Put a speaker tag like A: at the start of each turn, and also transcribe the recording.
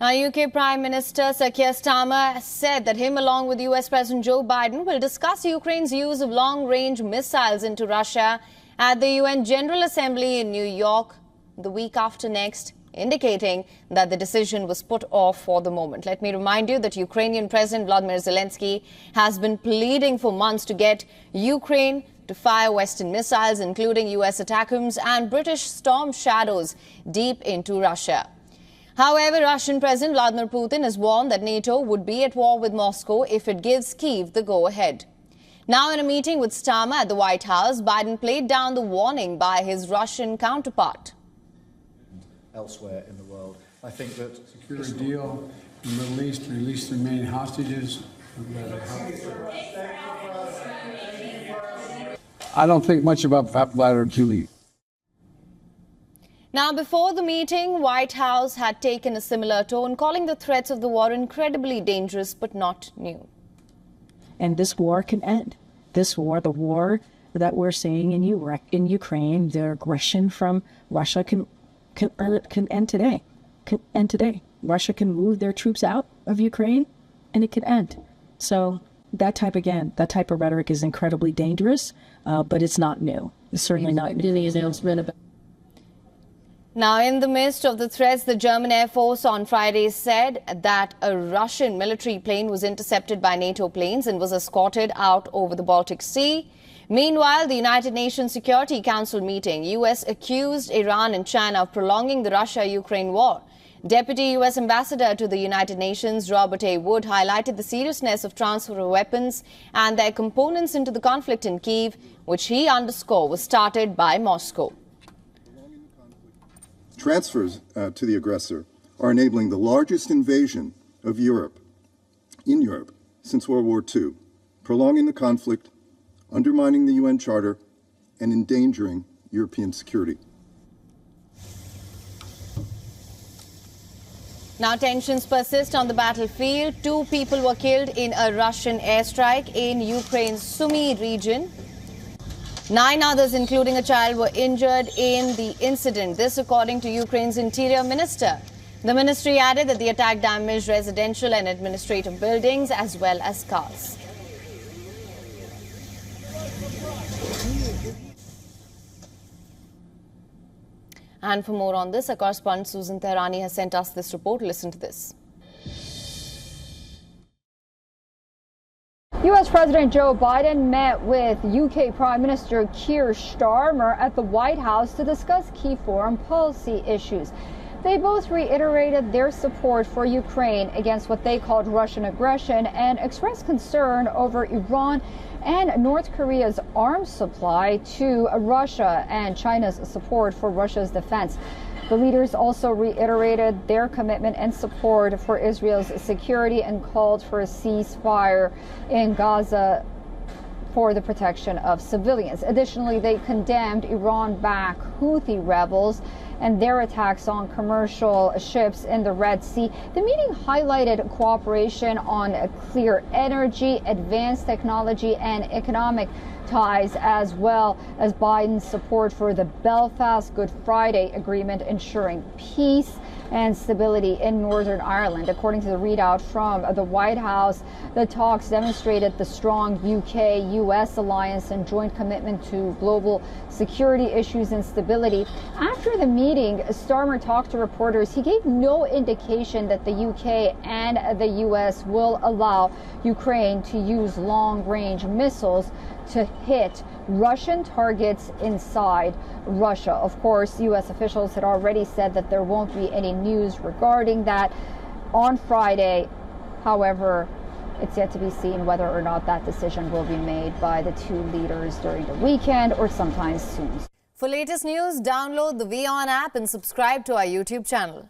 A: Now, UK Prime Minister Sir Keir Starmer said that him, along with US President Joe Biden, will discuss Ukraine's use of long-range missiles into Russia at the UN General Assembly in New York the week after next, indicating that the decision was put off for the moment. Let me remind you that Ukrainian President Vladimir Zelensky has been pleading for months to get Ukraine to fire Western missiles, including US ATACMS and British Storm Shadows, deep into Russia. However, Russian President Vladimir Putin has warned that NATO would be at war with Moscow if it gives Kyiv the go-ahead. Now, in a meeting with Starmer at the White House, Biden played down the warning by his Russian counterpart.
B: Elsewhere in the world, I think that
C: secure a deal in the Middle East, release the remaining hostages. I don't think much about Vladimir Putin.
A: Now, before the meeting, White House had taken a similar tone, calling the threats of the war incredibly dangerous but not new.
D: And this war can end. This war, the war that we're seeing in Ukraine, the aggression from Russia can end today. Can end today. Russia can move their troops out of Ukraine, and it can end. So that type of rhetoric is incredibly dangerous, but it's not new. It's certainly not new. The announcement about.
A: Now, in the midst of the threats, the German Air Force on Friday said that a Russian military plane was intercepted by NATO planes and was escorted out over the Baltic Sea. Meanwhile, the United Nations Security Council meeting, U.S. accused Iran and China of prolonging the Russia-Ukraine war. Deputy U.S. Ambassador to the United Nations, Robert A. Wood, highlighted the seriousness of transfer of weapons and their components into the conflict in Kyiv, which he underscored was started by Moscow.
E: Transfers to the aggressor are enabling the largest invasion of Europe since World War II, prolonging the conflict, undermining the UN Charter, and endangering European security.
A: Now, tensions persist on the battlefield. 2 people were killed in a Russian airstrike in Ukraine's Sumy region. 9 others, including a child, were injured in the incident. This, according to Ukraine's interior minister. The ministry added that the attack damaged residential and administrative buildings as well as cars. And for more on this, our correspondent Susan Tehrani has sent us this report. Listen to this.
F: U.S. President Joe Biden met with UK Prime Minister Keir Starmer at the White House to discuss key foreign policy issues. They both reiterated their support for Ukraine against what they called Russian aggression and expressed concern over Iran and North Korea's arms supply to Russia and China's support for Russia's defense. The leaders also reiterated their commitment and support for Israel's security and called for a ceasefire in Gaza for the protection of civilians. Additionally, they condemned Iran-backed Houthi rebels and their attacks on commercial ships in the Red Sea. The meeting highlighted cooperation on clear energy, advanced technology, and economic ties, as well as Biden's support for the Belfast Good Friday Agreement, ensuring peace and stability in Northern Ireland. According to the readout from the White House, the talks demonstrated the strong UK-US alliance and joint commitment to global security issues and stability. After the meeting, Starmer talked to reporters. He gave no indication that the UK and the US will allow Ukraine to use long-range missiles to hit Russian targets inside Russia. Of course, U.S. officials had already said that there won't be any news regarding that on Friday. However, it's yet to be seen whether or not that decision will be made by the 2 leaders during the weekend or sometime soon.
A: For latest news, download the WION app and subscribe to our YouTube channel.